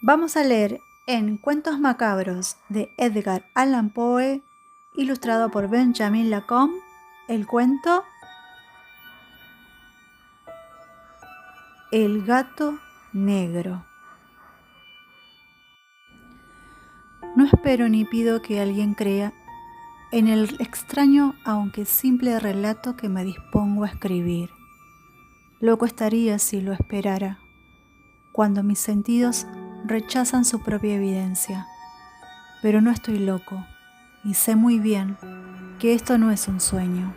Vamos a leer en Cuentos Macabros de Edgar Allan Poe, ilustrado por Benjamin Lacombe, el cuento El gato negro. No espero ni pido que alguien crea en el extraño aunque simple relato que me dispongo a escribir. Loco estaría si lo esperara, cuando mis sentidos rechazan su propia evidencia. Pero no estoy loco, y sé muy bien que esto no es un sueño.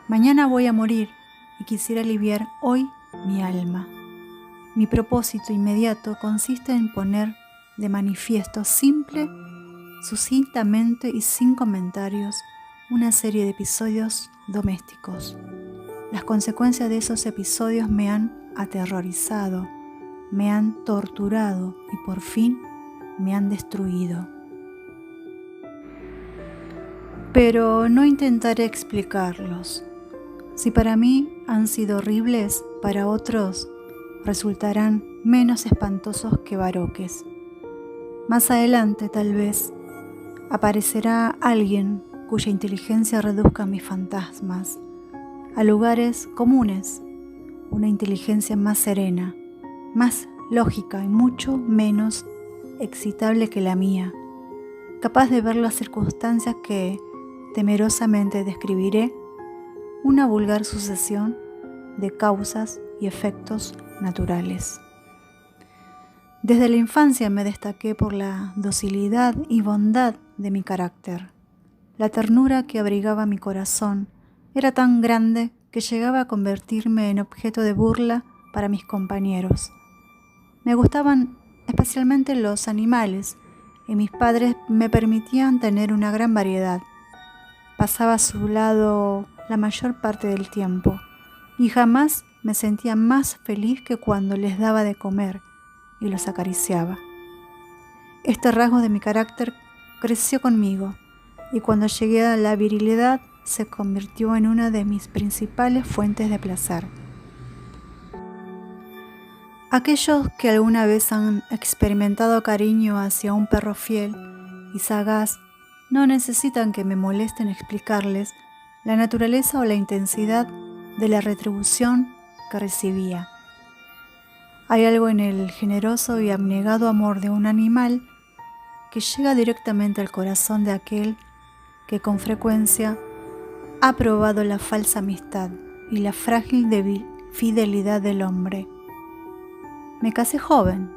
Mañana voy a morir y quisiera aliviar hoy mi alma. Mi propósito inmediato consiste en poner de manifiesto simple, sucintamente y sin comentarios una serie de episodios domésticos. Las consecuencias de esos episodios me han aterrorizado, me han torturado y por fin me han destruido. Pero no intentaré explicarlos. Si para mí han sido horribles, para otros resultarán menos espantosos que baroques. Más adelante, tal vez, aparecerá alguien cuya inteligencia reduzca mis fantasmas a lugares comunes, una inteligencia más serena, más lógica y mucho menos excitable que la mía, capaz de ver las circunstancias que temerosamente describiré, una vulgar sucesión de causas y efectos naturales. Desde la infancia me destaqué por la docilidad y bondad de mi carácter. La ternura que abrigaba mi corazón era tan grande que llegaba a convertirme en objeto de burla para mis compañeros. Me gustaban especialmente los animales y mis padres me permitían tener una gran variedad. Pasaba a su lado la mayor parte del tiempo y jamás me sentía más feliz que cuando les daba de comer y los acariciaba. Este rasgo de mi carácter creció conmigo y cuando llegué a la virilidad se convirtió en una de mis principales fuentes de placer. Aquellos que alguna vez han experimentado cariño hacia un perro fiel y sagaz no necesitan que me molesten explicarles la naturaleza o la intensidad de la retribución que recibía. Hay algo en el generoso y abnegado amor de un animal que llega directamente al corazón de aquel que con frecuencia ha probado la falsa amistad y la frágil fidelidad del hombre. Me casé joven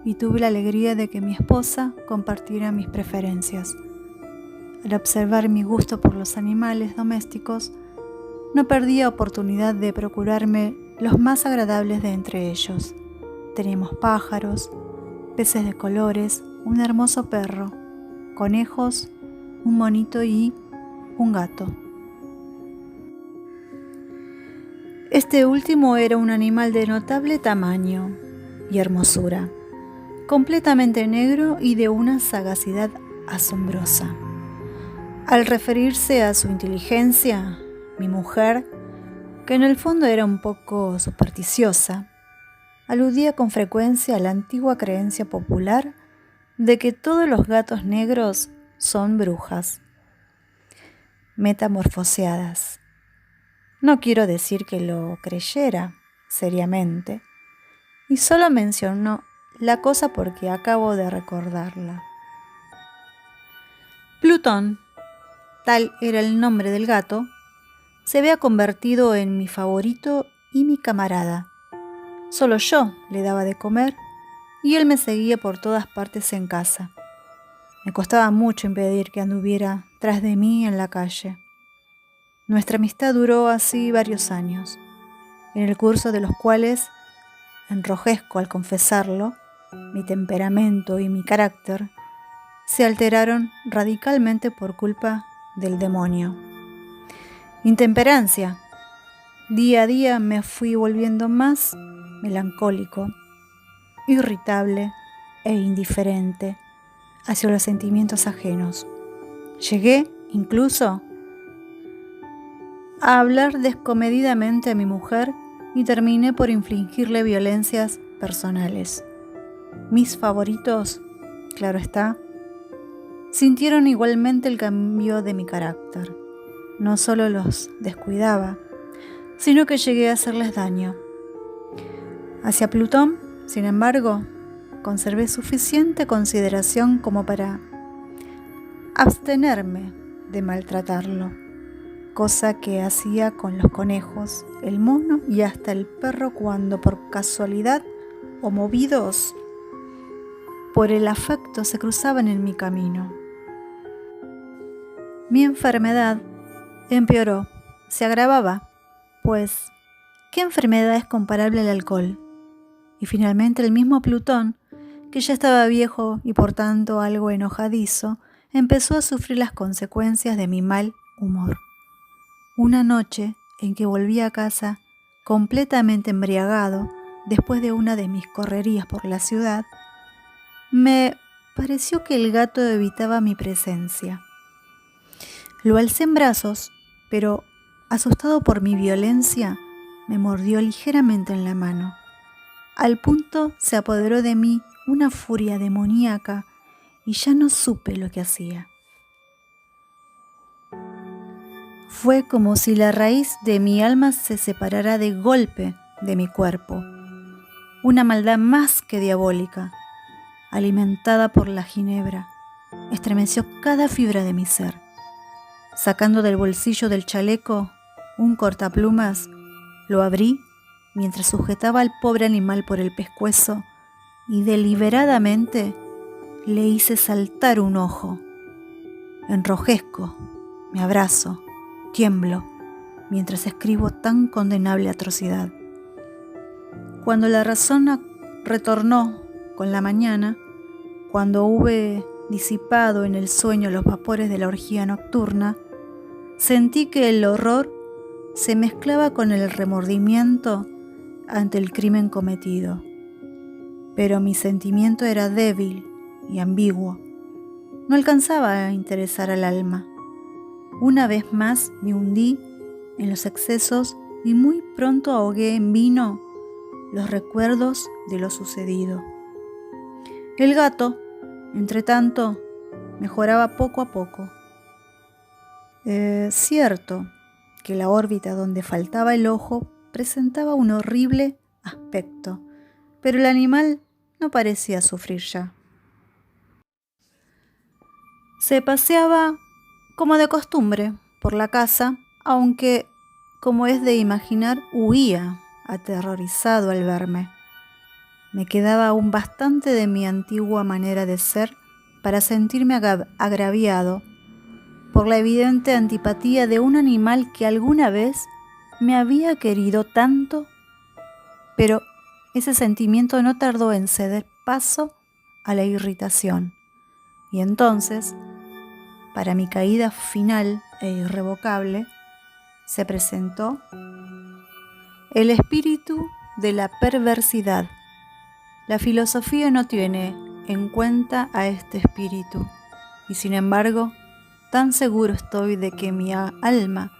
y tuve la alegría de que mi esposa compartiera mis preferencias. Al observar mi gusto por los animales domésticos, no perdía oportunidad de procurarme los más agradables de entre ellos. Teníamos pájaros, peces de colores, un hermoso perro, conejos, un monito y un gato. Este último era un animal de notable tamaño y hermosura, completamente negro y de una sagacidad asombrosa. Al referirse a su inteligencia, mi mujer, que en el fondo era un poco supersticiosa, aludía con frecuencia a la antigua creencia popular de que todos los gatos negros son brujas metamorfoseadas. No quiero decir que lo creyera seriamente, y solo mencionó la cosa porque acabo de recordarla. Plutón, tal era el nombre del gato, se había convertido en mi favorito y mi camarada. Solo yo le daba de comer y él me seguía por todas partes en casa. Me costaba mucho impedir que anduviera tras de mí en la calle. Nuestra amistad duró así varios años, en el curso de los cuales, enrojezco al confesarlo, mi temperamento y mi carácter se alteraron radicalmente por culpa del demonio. Intemperancia. Día a día me fui volviendo más melancólico, irritable e indiferente hacia los sentimientos ajenos. Llegué, incluso, a hablar descomedidamente a mi mujer y terminé por infligirle violencias personales. mis favoritos, claro está, sintieron igualmente el cambio de mi carácter. No solo los descuidaba, sino que llegué a hacerles daño. Hacia Plutón, sin embargo, conservé suficiente consideración como para abstenerme de maltratarlo, cosa que hacía con los conejos, el mono y hasta el perro cuando por casualidad o movidos por el afecto se cruzaban en mi camino. Mi enfermedad empeoró, se agravaba, pues ¿qué enfermedad es comparable al alcohol? Y finalmente el mismo Plutón, que ya estaba viejo y por tanto algo enojadizo, empezó a sufrir las consecuencias de mi mal humor. Una noche en que volví a casa completamente embriagado después de una de mis correrías por la ciudad, me pareció que el gato evitaba mi presencia. Lo alcé en brazos, pero asustado por mi violencia, me mordió ligeramente en la mano. Al punto se apoderó de mí una furia demoníaca y ya no supe lo que hacía. Fue como si la raíz de mi alma se separara de golpe de mi cuerpo. Una maldad más que diabólica, alimentada por la ginebra, estremeció cada fibra de mi ser. Sacando del bolsillo del chaleco un cortaplumas, lo abrí mientras sujetaba al pobre animal por el pescuezo y deliberadamente le hice saltar un ojo. Enrojezco, me abrazo, tiemblo, mientras escribo tan condenable atrocidad. Cuando la razón retornó con la mañana, cuando hube disipado en el sueño los vapores de la orgía nocturna, sentí que el horror se mezclaba con el remordimiento ante el crimen cometido. Pero mi sentimiento era débil y ambiguo. No alcanzaba a interesar al alma. Una vez más me hundí en los excesos y muy pronto ahogué en vino los recuerdos de lo sucedido. El gato, entretanto, mejoraba poco a poco. Cierto que la órbita donde faltaba el ojo presentaba un horrible aspecto, pero el animal no parecía sufrir ya. Se paseaba como de costumbre por la casa, aunque, como es de imaginar, huía aterrorizado al verme. Me quedaba aún bastante de mi antigua manera de ser para sentirme agraviado por la evidente antipatía de un animal que alguna vez me había querido tanto, pero ese sentimiento no tardó en ceder paso a la irritación. Y entonces, para mi caída final e irrevocable, se presentó el espíritu de la perversidad. La filosofía no tiene en cuenta a este espíritu, y sin embargo, tan seguro estoy de que mi alma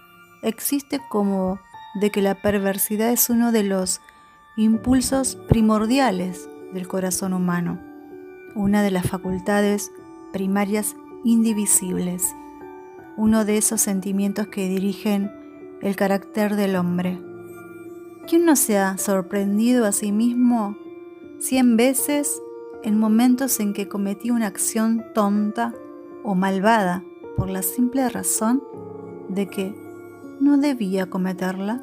existe como de que la perversidad es uno de los impulsos primordiales del corazón humano, una de las facultades primarias indivisibles, uno de esos sentimientos que dirigen el carácter del hombre. ¿Quién no se ha sorprendido a sí mismo 100 veces en momentos en que cometí una acción tonta o malvada por la simple razón de que no debía cometerla?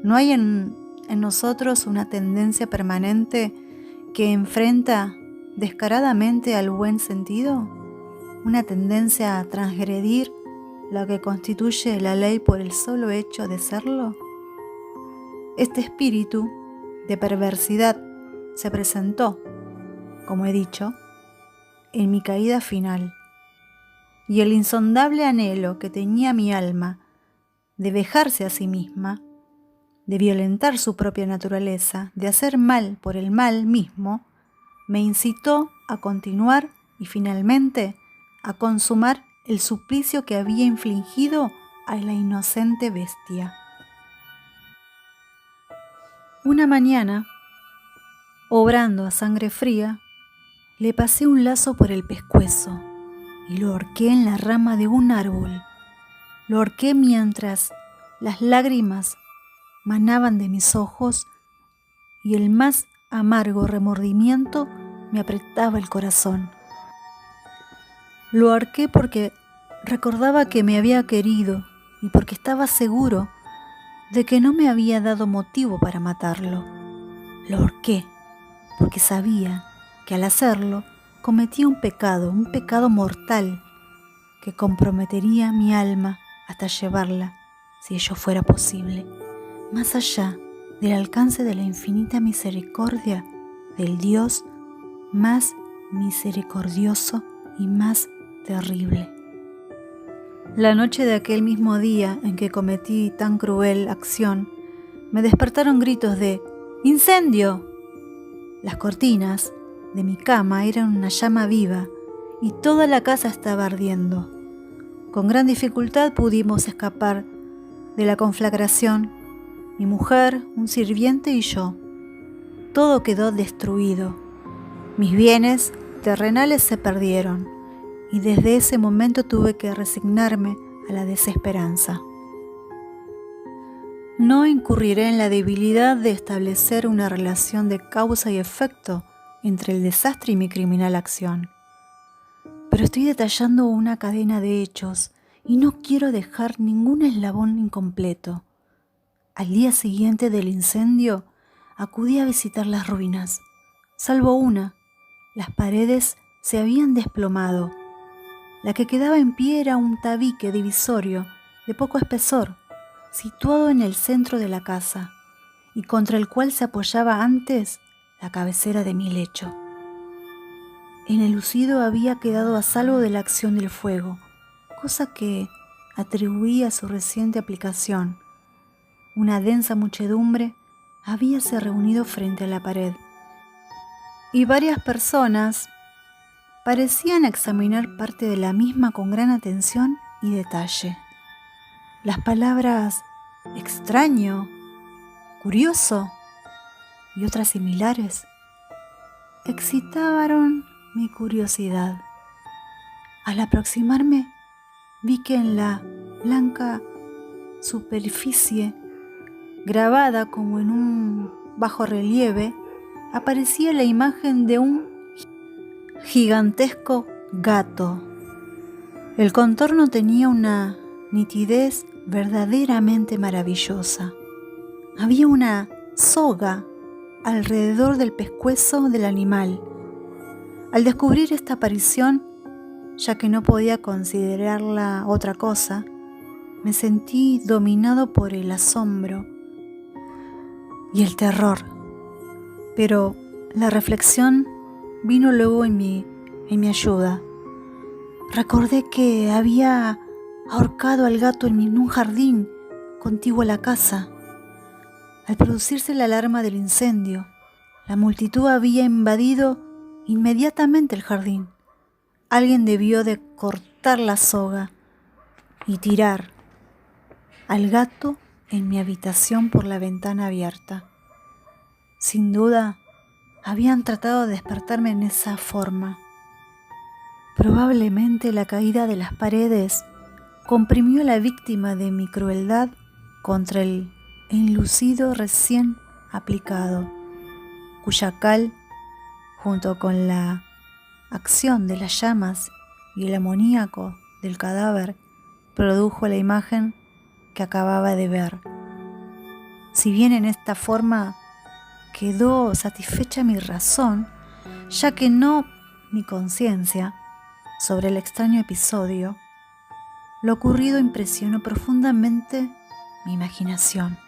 ¿No hay en nosotros una tendencia permanente que enfrenta descaradamente al buen sentido? ¿Una tendencia a transgredir lo que constituye la ley por el solo hecho de serlo? Este espíritu de perversidad se presentó, como he dicho, en mi caída final, y el insondable anhelo que tenía mi alma de vejarse a sí misma, de violentar su propia naturaleza, de hacer mal por el mal mismo, me incitó a continuar y finalmente a consumar el suplicio que había infligido a la inocente bestia. Una mañana, Obrando a sangre fría, le pasé un lazo por el pescuezo y lo ahorqué en la rama de un árbol. Lo ahorqué mientras las lágrimas manaban de mis ojos y el más amargo remordimiento me apretaba el corazón. Lo ahorqué porque recordaba que me había querido y porque estaba seguro de que no me había dado motivo para matarlo. Lo ahorqué porque sabía que al hacerlo cometía un pecado mortal que comprometería mi alma hasta llevarla, si ello fuera posible, más allá del alcance de la infinita misericordia del Dios más misericordioso y más terrible. La noche de aquel mismo día en que cometí tan cruel acción, me despertaron gritos de ¡incendio! Las cortinas de mi cama eran una llama viva y toda la casa estaba ardiendo. Con gran dificultad pudimos escapar de la conflagración, mi mujer, un sirviente y yo. Todo quedó destruido. Mis bienes terrenales se perdieron y desde ese momento tuve que resignarme a la desesperanza. No incurriré en la debilidad de establecer una relación de causa y efecto entre el desastre y mi criminal acción. Pero estoy detallando una cadena de hechos y no quiero dejar ningún eslabón incompleto. Al día siguiente del incendio, acudí a visitar las ruinas. Salvo una, las paredes se habían desplomado. La que quedaba en pie era un tabique divisorio de poco espesor, situado en el centro de la casa y contra el cual se apoyaba antes la cabecera de mi lecho. El enlucido había quedado a salvo de la acción del fuego, cosa que atribuí a su reciente aplicación. Una densa muchedumbre habíase reunido frente a la pared y varias personas parecían examinar parte de la misma con gran atención y detalle. Las palabras extraño, curioso y otras similares excitaron mi curiosidad. Al aproximarme, vi que en la blanca superficie, grabada como en un bajorrelieve, aparecía la imagen de un gigantesco gato. El contorno tenía una nitidez verdaderamente maravillosa. Había una soga alrededor del pescuezo del animal. Al descubrir esta aparición, ya que no podía considerarla otra cosa, me sentí dominado por el asombro y el terror. Pero la reflexión vino luego en mi ayuda. Recordé que había ahorcado al gato en un jardín contiguo a la casa. Al producirse la alarma del incendio, la multitud había invadido inmediatamente el jardín. Alguien debió de cortar la soga y tirar al gato en mi habitación por la ventana abierta. Sin duda, habían tratado de despertarme en esa forma. Probablemente la caída de las paredes comprimió a la víctima de mi crueldad contra el enlucido recién aplicado, cuya cal, junto con la acción de las llamas y el amoníaco del cadáver, produjo la imagen que acababa de ver. Si bien en esta forma quedó satisfecha mi razón, ya que no mi conciencia, sobre el extraño episodio, lo ocurrido impresionó profundamente mi imaginación.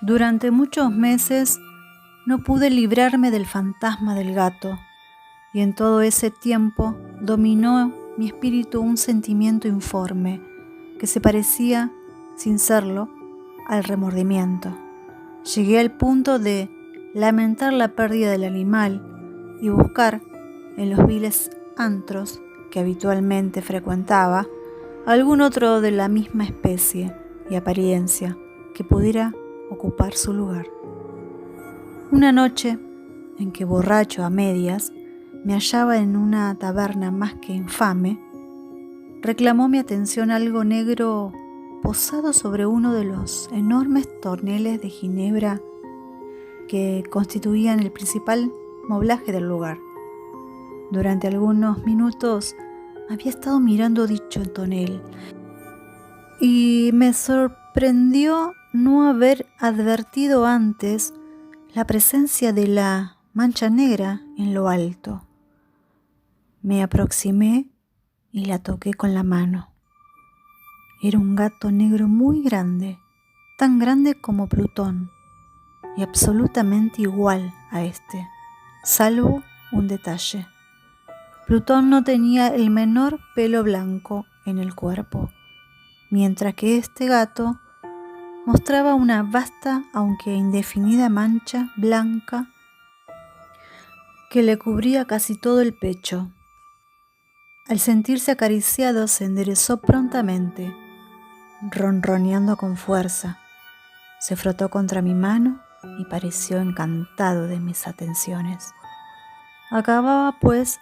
Durante muchos meses no pude librarme del fantasma del gato, y en todo ese tiempo dominó mi espíritu un sentimiento informe que se parecía, sin serlo, al remordimiento. Llegué al punto de lamentar la pérdida del animal y buscar en los viles antros que habitualmente frecuentaba algún otro de la misma especie y apariencia que pudiera ocupar su lugar. Una noche, en que borracho a medias, me hallaba en una taberna más que infame, reclamó mi atención algo negro posado sobre uno de los enormes toneles de ginebra que constituían el principal moblaje del lugar. Durante algunos minutos había estado mirando dicho tonel y me sorprendió no haber advertido antes la presencia de la mancha negra en lo alto. Me aproximé y la toqué con la mano. Era un gato negro muy grande, tan grande como Plutón, y absolutamente igual a este, salvo un detalle. Plutón no tenía el menor pelo blanco en el cuerpo, mientras que este gato mostraba una vasta, aunque indefinida mancha blanca que le cubría casi todo el pecho. Al sentirse acariciado se enderezó prontamente, ronroneando con fuerza. Se frotó contra mi mano y pareció encantado de mis atenciones. Acababa, pues,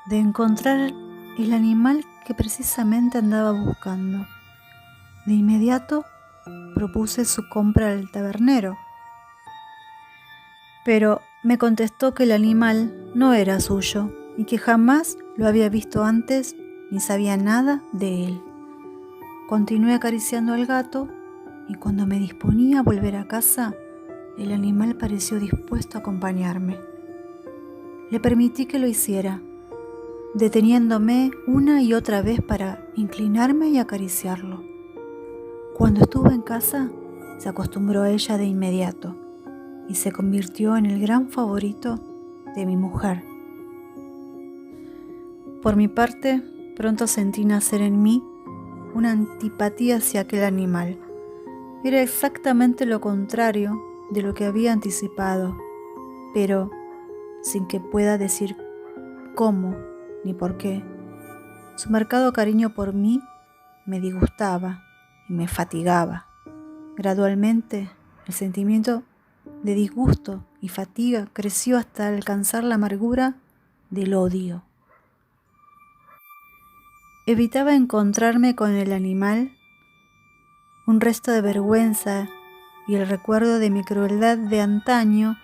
de encontrar el animal que precisamente andaba buscando. De inmediato propuse su compra al tabernero, pero me contestó que el animal no era suyo y que jamás lo había visto antes ni sabía nada de él. Continué acariciando al gato y cuando me disponía a volver a casa, el animal pareció dispuesto a acompañarme. Le permití que lo hiciera, deteniéndome una y otra vez para inclinarme y acariciarlo. Cuando estuvo en casa, se acostumbró a ella de inmediato y se convirtió en el gran favorito de mi mujer. Por mi parte, pronto sentí nacer en mí una antipatía hacia aquel animal. Era exactamente lo contrario de lo que había anticipado, pero sin que pueda decir cómo ni por qué. Su marcado cariño por mí me disgustaba y me fatigaba. Gradualmente, el sentimiento de disgusto y fatiga creció hasta alcanzar la amargura del odio. Evitaba encontrarme con el animal. Un resto de vergüenza y el recuerdo de mi crueldad de antaño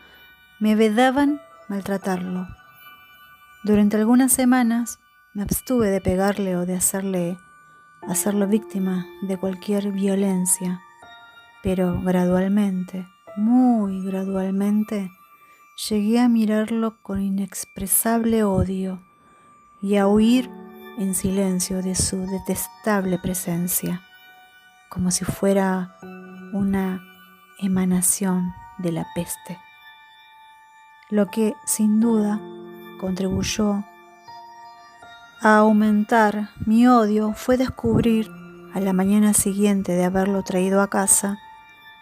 me vedaban maltratarlo. Durante algunas semanas me abstuve de pegarle o de hacerlo víctima de cualquier violencia, pero gradualmente, muy gradualmente, llegué a mirarlo con inexpresable odio y a huir en silencio de su detestable presencia, como si fuera una emanación de la peste. Lo que, sin duda, contribuyó a aumentar mi odio fue descubrir, a la mañana siguiente de haberlo traído a casa,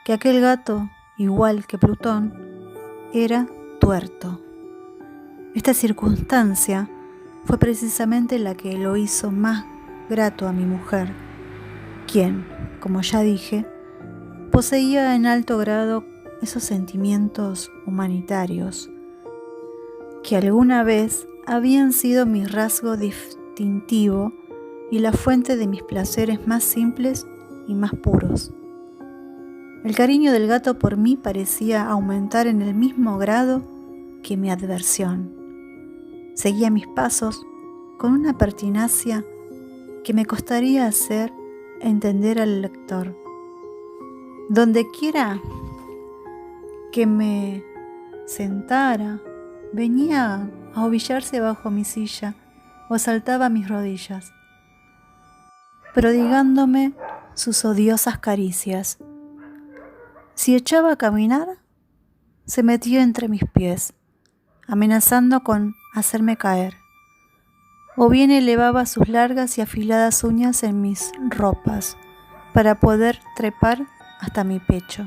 que aquel gato, igual que Plutón, era tuerto. Esta circunstancia fue precisamente la que lo hizo más grato a mi mujer, quien, como ya dije, poseía en alto grado esos sentimientos humanitarios que alguna vez habían sido mi rasgo distintivo y la fuente de mis placeres más simples y más puros. El cariño del gato por mí parecía aumentar en el mismo grado que mi adversión. Seguía mis pasos con una pertinacia que me costaría hacer entender al lector. Donde quiera que me sentara, venía a ovillarse bajo mi silla o saltaba a mis rodillas, prodigándome sus odiosas caricias. Si echaba a caminar, se metía entre mis pies, amenazando con hacerme caer, o bien elevaba sus largas y afiladas uñas en mis ropas para poder trepar hasta mi pecho.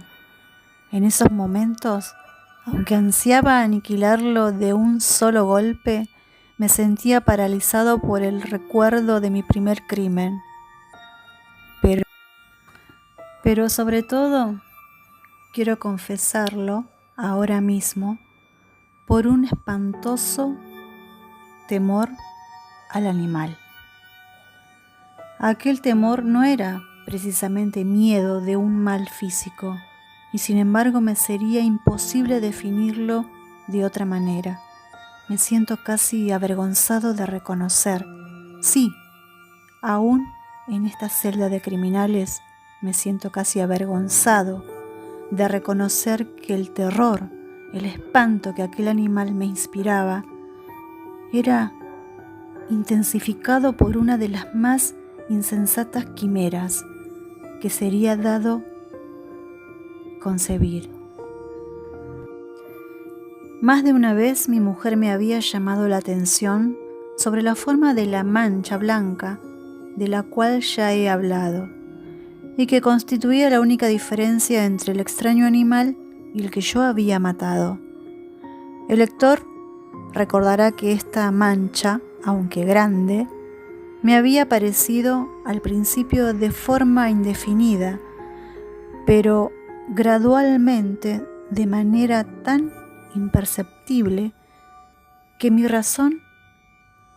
En esos momentos, aunque ansiaba aniquilarlo de un solo golpe, me sentía paralizado por el recuerdo de mi primer crimen. Pero sobre todo, quiero confesarlo, ahora mismo por un espantoso temor al animal. Aquel temor no era precisamente miedo de un mal físico, y sin embargo me sería imposible definirlo de otra manera. Me siento casi avergonzado de reconocer, sí, aún en esta celda de criminales, me siento casi avergonzado de reconocer que el terror, el espanto que aquel animal me inspiraba, era intensificado por una de las más insensatas quimeras que sería dado concebir. Más de una vez mi mujer me había llamado la atención sobre la forma de la mancha blanca de la cual ya he hablado, y que constituía la única diferencia entre el extraño animal y el que yo había matado. El lector recordará que esta mancha, aunque grande, me había parecido al principio de forma indefinida, pero gradualmente de manera tan imperceptible que mi razón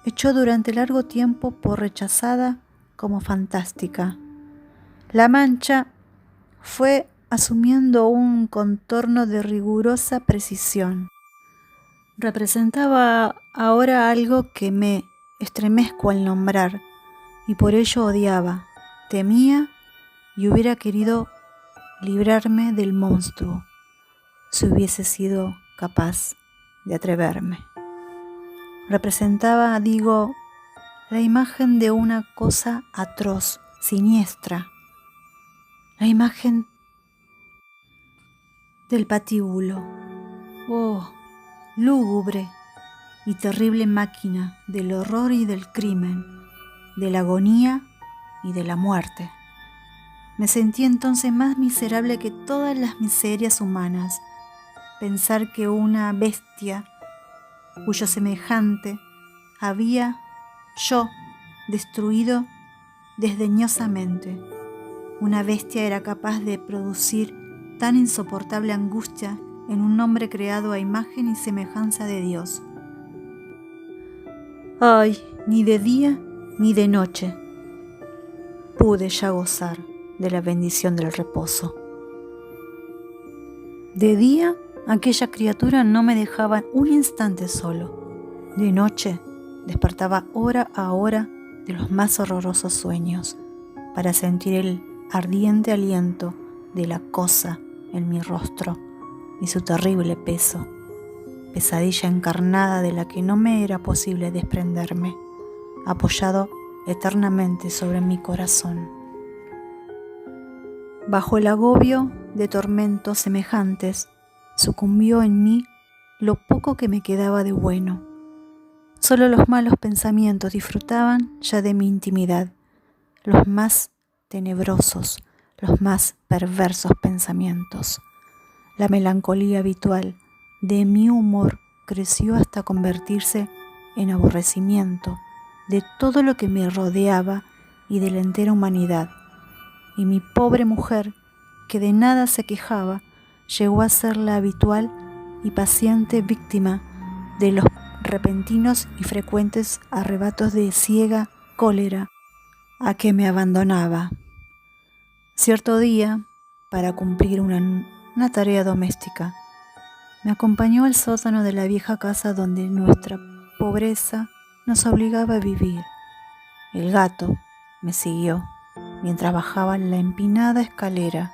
echó durante largo tiempo por rechazada como fantástica. La mancha fue asumiendo un contorno de rigurosa precisión. Representaba ahora algo que me estremezco al nombrar, y por ello odiaba, temía y hubiera querido librarme del monstruo, si hubiese sido capaz de atreverme. Representaba, digo, la imagen de una cosa atroz, siniestra, la imagen del patíbulo. Oh, lúgubre y terrible máquina del horror y del crimen, de la agonía y de la muerte. Me sentí entonces más miserable que todas las miserias humanas. Pensar que una bestia cuyo semejante había yo destruido desdeñosamente. Una bestia era capaz de producir tan insoportable angustia en un hombre creado a imagen y semejanza de Dios. Ay, ni de día ni de noche pude ya gozar de la bendición del reposo. De día, aquella criatura no me dejaba un instante solo. De noche, despertaba hora a hora de los más horrorosos sueños para sentir el ardiente aliento de la cosa en mi rostro y su terrible peso, pesadilla encarnada de la que no me era posible desprenderme, apoyado eternamente sobre mi corazón. Bajo el agobio de tormentos semejantes, sucumbió en mí lo poco que me quedaba de bueno. Solo los malos pensamientos disfrutaban ya de mi intimidad, los más tenebrosos, los más perversos pensamientos. La melancolía habitual de mi humor creció hasta convertirse en aborrecimiento de todo lo que me rodeaba y de la entera humanidad. Y mi pobre mujer, que de nada se quejaba, llegó a ser la habitual y paciente víctima de los repentinos y frecuentes arrebatos de ciega cólera a que me abandonaba. Cierto día, para cumplir una tarea doméstica, me acompañó al sótano de la vieja casa donde nuestra pobreza nos obligaba a vivir. El gato me siguió mientras bajaba la empinada escalera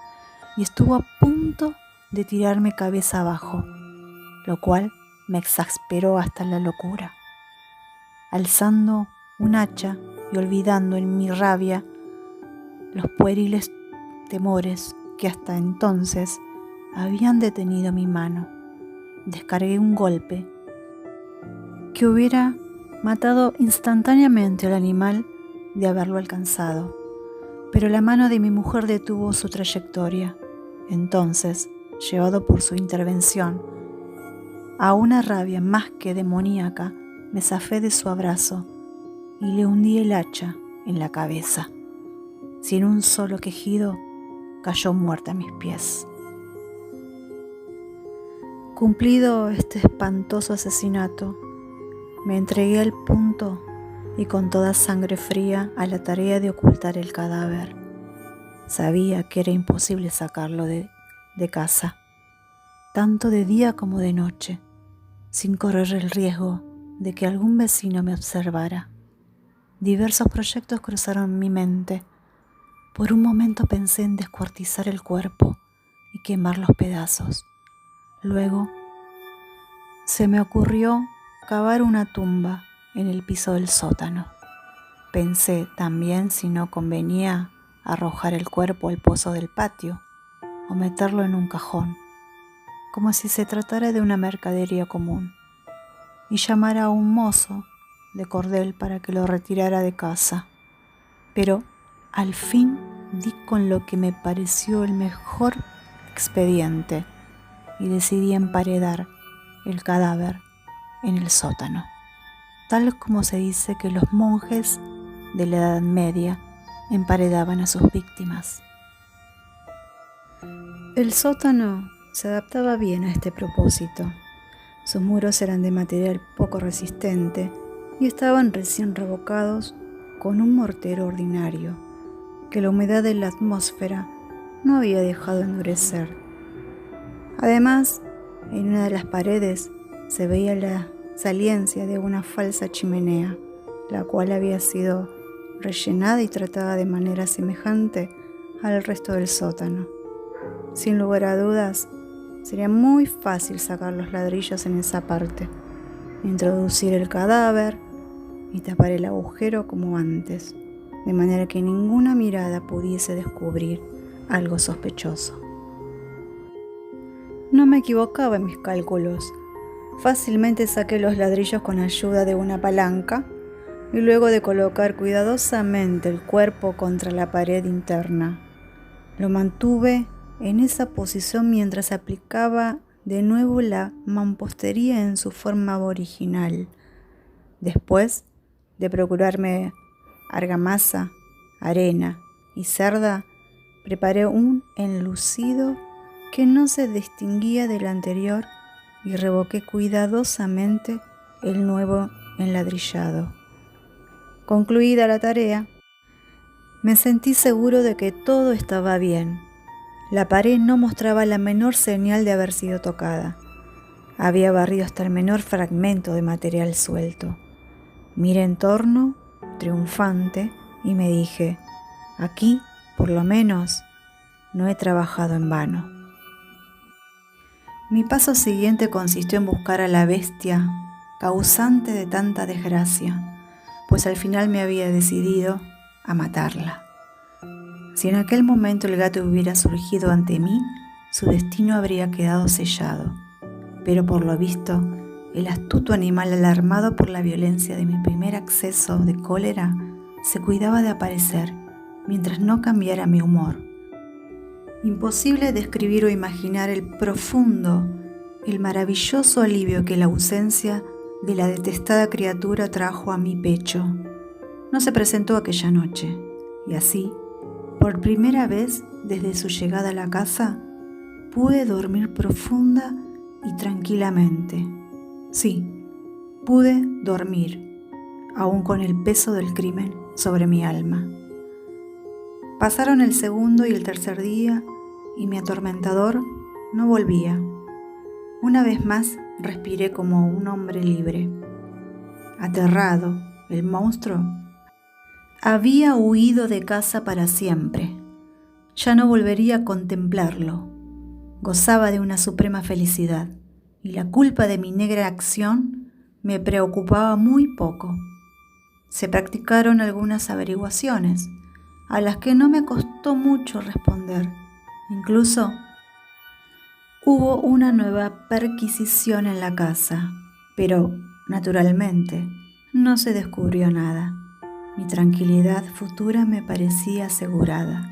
y estuvo a punto de tirarme cabeza abajo, lo cual me exasperó hasta la locura. Alzando un hacha y olvidando en mi rabia los pueriles temores que hasta entonces habían detenido mi mano, descargué un golpe que hubiera matado instantáneamente al animal de haberlo alcanzado, pero la mano de mi mujer detuvo su trayectoria. Entonces, llevado por su intervención a una rabia más que demoníaca, me zafé de su abrazo y le hundí el hacha en la cabeza. Sin un solo quejido, cayó muerta a mis pies. Cumplido este espantoso asesinato, me entregué al punto y con toda sangre fría a la tarea de ocultar el cadáver. Sabía que era imposible sacarlo de casa, tanto de día como de noche, sin correr el riesgo de que algún vecino me observara. Diversos proyectos cruzaron mi mente. Por un momento pensé en descuartizar el cuerpo y quemar los pedazos. Luego se me ocurrió cavar una tumba en el piso del sótano. Pensé también si no convenía arrojar el cuerpo al pozo del patio o meterlo en un cajón, como si se tratara de una mercadería común, y llamar a un mozo de cordel para que lo retirara de casa. Pero al fin di con lo que me pareció el mejor expediente y decidí emparedar el cadáver en el sótano, tal como se dice que los monjes de la Edad Media emparedaban a sus víctimas. El sótano se adaptaba bien a este propósito. Sus muros eran de material poco resistente y estaban recién revocados con un mortero ordinario que la humedad de la atmósfera no había dejado endurecer. Además, en una de las paredes se veía la saliencia de una falsa chimenea, la cual había sido rellenada y tratada de manera semejante al resto del sótano. Sin lugar a dudas, sería muy fácil sacar los ladrillos en esa parte, introducir el cadáver y tapar el agujero como antes, de manera que ninguna mirada pudiese descubrir algo sospechoso. No me equivocaba en mis cálculos. Fácilmente saqué los ladrillos con ayuda de una palanca y luego de colocar cuidadosamente el cuerpo contra la pared interna, lo mantuve en esa posición mientras aplicaba de nuevo la mampostería en su forma original. Después de procurarme argamasa, arena y cerda, preparé un enlucido que no se distinguía del anterior y revoqué cuidadosamente el nuevo enladrillado. Concluida la tarea, me sentí seguro de que todo estaba bien. La pared no mostraba la menor señal de haber sido tocada. Había barrido hasta el menor fragmento de material suelto. Miré en torno, triunfante, y me dije: aquí, por lo menos, no he trabajado en vano. Mi paso siguiente consistió en buscar a la bestia causante de tanta desgracia, pues al final me había decidido a matarla. Si en aquel momento el gato hubiera surgido ante mí, su destino habría quedado sellado. Pero por lo visto, el astuto animal, alarmado por la violencia de mi primer acceso de cólera, se cuidaba de aparecer mientras no cambiara mi humor. Imposible describir o imaginar el profundo, el maravilloso alivio que la ausencia de la detestada criatura trajo a mi pecho. No se presentó aquella noche, y así, por primera vez desde su llegada a la casa, pude dormir profunda y tranquilamente. Sí, pude dormir, aún con el peso del crimen sobre mi alma. Pasaron el segundo y el tercer día y mi atormentador no volvía. Una vez más respiré como un hombre libre. Aterrado, el monstruo había huido de casa para siempre. Ya no volvería a contemplarlo. Gozaba de una suprema felicidad y la culpa de mi negra acción me preocupaba muy poco. Se practicaron algunas averiguaciones, a las que no me costó mucho responder. Incluso hubo una nueva perquisición en la casa, pero, naturalmente, no se descubrió nada. Mi tranquilidad futura me parecía asegurada.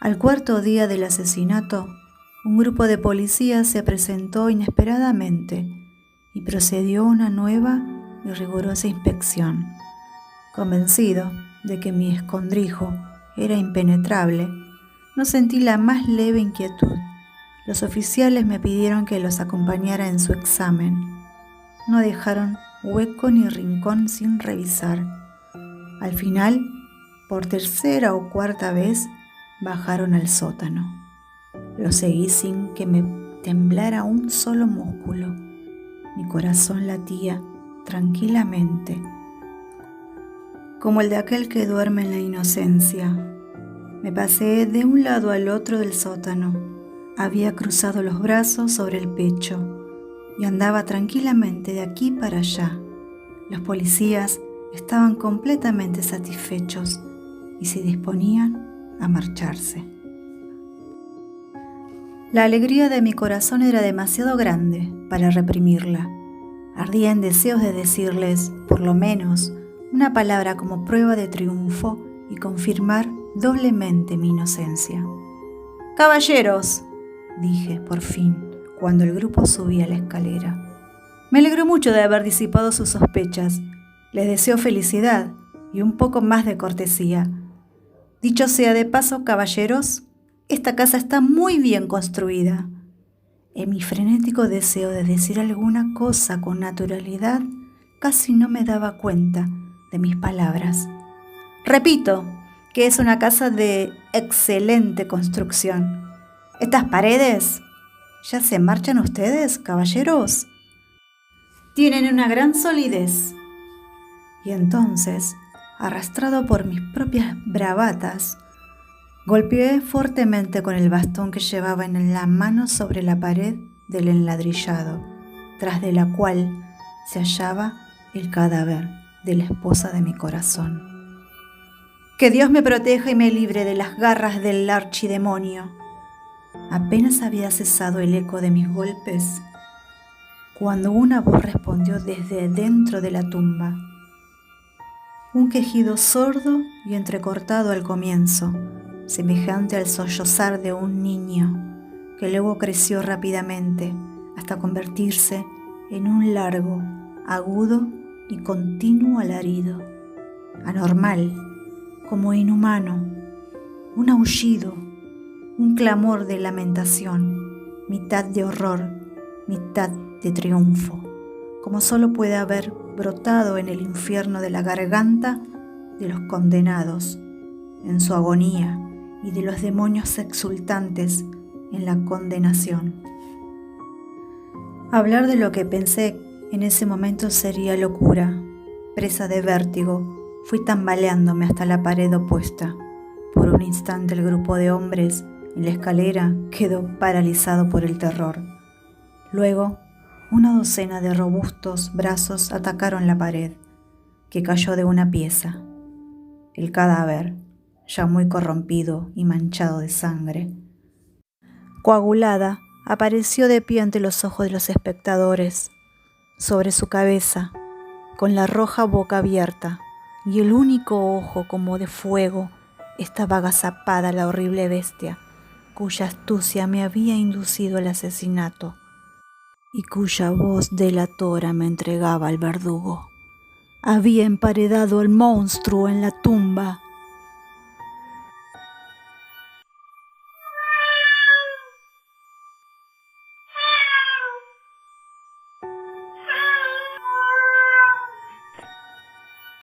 Al cuarto día del asesinato, un grupo de policías se presentó inesperadamente y procedió a una nueva y rigurosa inspección. Convencido de que mi escondrijo era impenetrable, no sentí la más leve inquietud. Los oficiales me pidieron que los acompañara en su examen. No dejaron hueco ni rincón sin revisar. Al final, por tercera o cuarta vez, bajaron al sótano. Lo seguí sin que me temblara un solo músculo. Mi corazón latía tranquilamente, como el de aquel que duerme en la inocencia. Me pasé de un lado al otro del sótano. Había cruzado los brazos sobre el pecho y andaba tranquilamente de aquí para allá. Los policías estaban completamente satisfechos y se disponían a marcharse. La alegría de mi corazón era demasiado grande para reprimirla. Ardía en deseos de decirles, por lo menos, una palabra como prueba de triunfo y confirmar doblemente mi inocencia. «Caballeros», dije por fin, cuando el grupo subía la escalera. «Me alegro mucho de haber disipado sus sospechas. Les deseo felicidad y un poco más de cortesía. Dicho sea de paso, caballeros, esta casa está muy bien construida». En mi frenético deseo de decir alguna cosa con naturalidad, casi no me daba cuenta de mis palabras. «Repito que es una casa de excelente construcción. Estas paredes, ¿ya se marchan ustedes, caballeros? Tienen una gran solidez». Y entonces, arrastrado por mis propias bravatas, golpeé fuertemente con el bastón que llevaba en la mano sobre la pared del enladrillado, tras de la cual se hallaba el cadáver de la esposa de mi corazón. «Que Dios me proteja y me libre de las garras del archidemonio». Apenas había cesado el eco de mis golpes, cuando una voz respondió desde dentro de la tumba. Un quejido sordo y entrecortado al comienzo, semejante al sollozar de un niño, que luego creció rápidamente hasta convertirse en un largo, agudo y continuo alarido, anormal, como inhumano, un aullido, un clamor de lamentación, mitad de horror, mitad de triunfo, como solo puede haber brotado en el infierno de la garganta de los condenados en su agonía y de los demonios exultantes en la condenación. Hablar de lo que pensé en ese momento sería locura. Presa de vértigo, fui tambaleándome hasta la pared opuesta. Por un instante el grupo de hombres en la escalera quedó paralizado por el terror. Luego, una docena de robustos brazos atacaron la pared, que cayó de una pieza. El cadáver, ya muy corrompido y manchado de sangre, coagulada, apareció de pie ante los ojos de los espectadores. Sobre su cabeza, con la roja boca abierta y el único ojo como de fuego, estaba agazapada la horrible bestia, cuya astucia me había inducido al asesinato y cuya voz delatora me entregaba al verdugo. Había emparedado al monstruo en la tumba